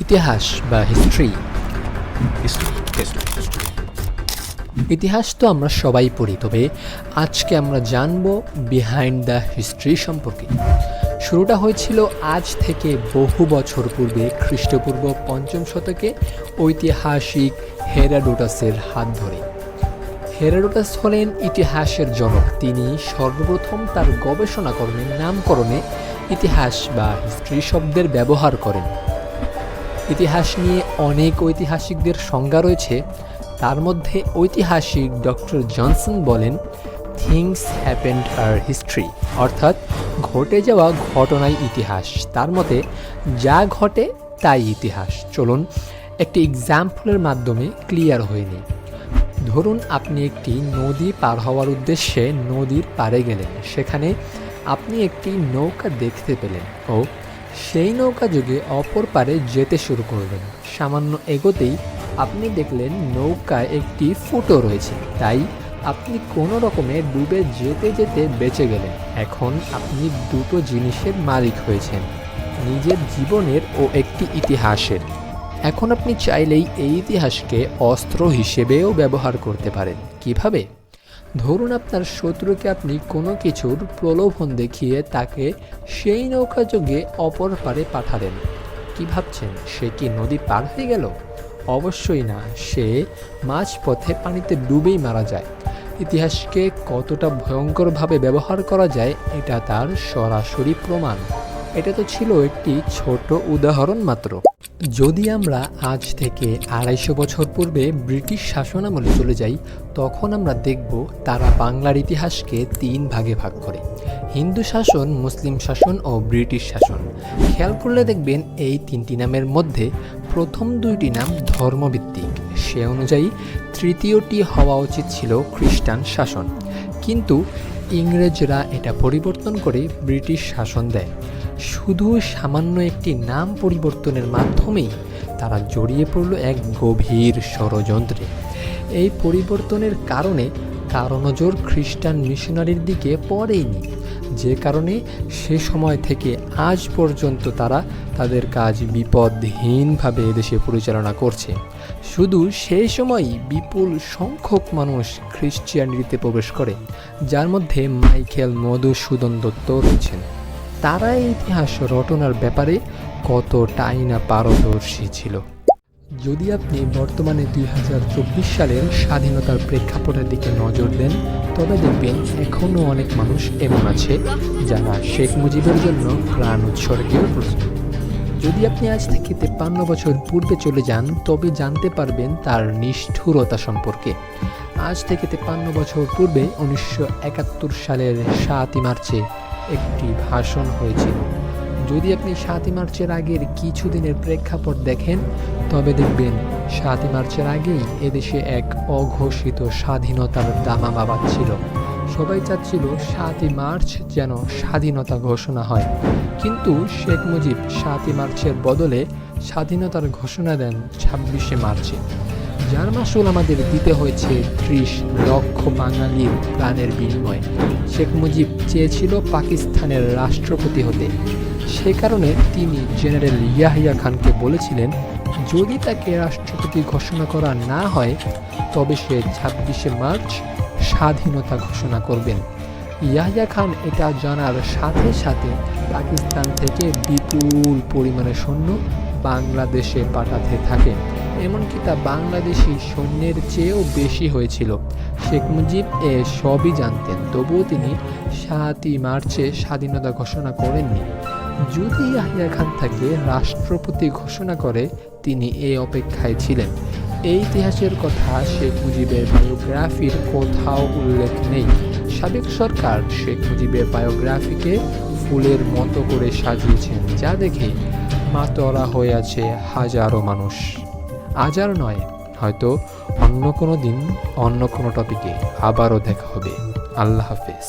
ইতিহাস বা হিস্ট্রি। ইতিহাস তো আমরা সবাই পড়ি, তবে আজকে আমরা জানব বিহাইন্ড দ্য হিস্ট্রি সম্পর্কে। শুরুটা হয়েছিল আজ থেকে বহু বছর পূর্বে, খ্রিস্টপূর্ব ৫ম শতকে ঐতিহাসিক হেরোডোটাসের হাত ধরে। হেরোডোটাস হলেন ইতিহাসের জনক। তিনি সর্বপ্রথম তার গবেষণা কর্মের নামকরণে ইতিহাস বা হিস্ট্রি শব্দের ব্যবহার করেন। ইতিহাস নিয়ে অনেক ঐতিহাসিকদের সংজ্ঞা রয়েছে। তার মধ্যে ঐতিহাসিক ডক্টর জনসন বলেন, থিংস হ্যাপেন্ড আর হিস্ট্রি, অর্থাৎ ঘটে যাওয়া ঘটনাই ইতিহাস। তার মতে যা ঘটে তাই ইতিহাস। চলুন একটি এক্সাম্পলের মাধ্যমে ক্লিয়ার হয়ে নিই। ধরুন আপনি একটি নদী পার হওয়ার উদ্দেশ্যে নদীর পাড়ে গেলেন। সেখানে আপনি একটি নৌকা দেখতে পেলেন ও সেই নৌকা যোগে অপর পারে যেতে শুরু করলেন। সামান্য এগোতেই আপনি দেখলেন নৌকায় একটি ফুটো রয়েছে, তাই আপনি কোনো রকমে ডুবে যেতে যেতে বেঁচে গেলেন। এখন আপনি দুটো জিনিসের মালিক হয়েছেন, নিজের জীবনের ও একটি ইতিহাসের। এখন আপনি চাইলেই এই ইতিহাসকে অস্ত্র হিসেবেও ব্যবহার করতে পারেন। কিভাবে? ধরুন আপনার শত্রুকে আপনি কোনো কিছুর প্রলোভন দেখিয়ে তাকে সেই নৌকা যোগে অপর পারে পাঠালেন। কি ভাবছেন, সে কি নদী পার হয়ে গেল? অবশ্যই না, সে মাঝপথে পানিতে ডুবেই মারা যায়। ইতিহাসকে কতটা ভয়ঙ্করভাবে ব্যবহার করা যায় এটা তার সরাসরি প্রমাণ। এটা তো ছিল একটি ছোট উদাহরণ মাত্র। যদি আমরা আজ থেকে ২৫০ বছর পূর্বে ব্রিটিশ শাসনামলে চলে যাই, তখন আমরা দেখব তারা বাংলার ইতিহাসকে ৩ ভাগে ভাগ করে: হিন্দু শাসন, মুসলিম শাসন ও ব্রিটিশ শাসন। খেয়াল করলে দেখবেন এই ৩টি নামের মধ্যে প্রথম ২টি নাম ধর্মভিত্তিক। সে অনুযায়ী তৃতীয়টি হওয়া উচিত ছিল খ্রিস্টান শাসন, কিন্তু ইংরেজরা এটা পরিবর্তন করে ব্রিটিশ শাসন দেয়। শুধু সামান্য একটি নাম পরিবর্তনের মাধ্যমেই তারা জড়িয়ে পড়ল এক গভীর ষড়যন্ত্রে। এই পরিবর্তনের কারণে কারো নজর খ্রিস্টান মিশনারির দিকে পড়েইনি, যে কারণে সে সময় থেকে আজ পর্যন্ত তারা তাদের কাজ বিপদহীনভাবে এদেশে পরিচালনা করছে। শুধু সেই সময়ই বিপুল সংখ্যক মানুষ খ্রিস্টিয়ানিটিতে প্রবেশ করে, যার মধ্যে মাইকেল মধুসূদন দত্ত রয়েছেন। তারা এই ইতিহাস রটনার ব্যাপারে কতটাই না পারদর্শী ছিল। যদি আপনি বর্তমানে ২০২৪ সালের স্বাধীনতার প্রেক্ষাপটের দিকে নজর দেন, তবে দেখবেন এখনও অনেক মানুষ এমন আছে যারা শেখ মুজিবের জন্য প্রাণ উৎসর্গেও প্রস্তুত। যদি আপনি আজ থেকে ৫৩ বছর পূর্বে চলে যান, তবে জানতে পারবেন তার নিষ্ঠুরতা সম্পর্কে। আজ থেকে ৫৩ বছর পূর্বে ১৯৭১ সালের ৭ই মার্চে একটি ভাষণ হয়েছিল। যদি আপনি ৭ই মার্চের আগের কিছুদিনের প্রেক্ষাপট দেখেন, তবে দেখবেন ৭ই মার্চের আগেই এদেশে এক অঘোষিত স্বাধীনতার দামামা বাজছিল। সবাই চাচ্ছিল ৭ই মার্চ যেন স্বাধীনতা ঘোষণা হয়, কিন্তু শেখ মুজিব ৭ই মার্চের বদলে স্বাধীনতার ঘোষণা দেন ২৬শে মার্চে। যার মাসুল আমাদের দিতে হয়েছে ৩০ লক্ষ বাঙালির প্রাণের বিনিময়ে। শেখ মুজিব চেয়েছিল পাকিস্তানের রাষ্ট্রপতি হতে। সে কারণে তিনি জেনারেল ইয়াহিয়া খানকে বলেছিলেন, যদি তাকে রাষ্ট্রপতি ঘোষণা করা না হয়, তবে সে ২৬শে মার্চ স্বাধীনতা ঘোষণা করবেন। ইয়াহিয়া খান এটা জানার সাথে সাথে পাকিস্তান থেকে বিপুল পরিমাণে সৈন্য বাংলাদেশে পাঠাতে থাকেন। এমনকি তা বাংলাদেশি সৈন্যের চেয়েও বেশি হয়েছিল। শেখ মুজিব সবই জানতেন, তবুও তিনি ৭ই মার্চে স্বাধীনতা ঘোষণা করেননি। যদি ইয়াহিয়া খান তাকে রাষ্ট্রপতি ঘোষণা করে, তিনি এই অপেক্ষায় ছিলেন। এই ইতিহাসের কথা শেখ মুজিবের বায়োগ্রাফির কোথাও উল্লেখ নেই। সাবেক সরকার শেখ মুজিবের বায়োগ্রাফিকে ফুলের মতো করে সাজিয়েছেন, যা দেখে মাতোয়ারা হয়ে আছে হাজারো মানুষ। আজ আর নয়, হয়তো অন্য কোনো দিন অন্য কোনো টপিকে আবারও দেখা হবে। আল্লাহ হাফেজ।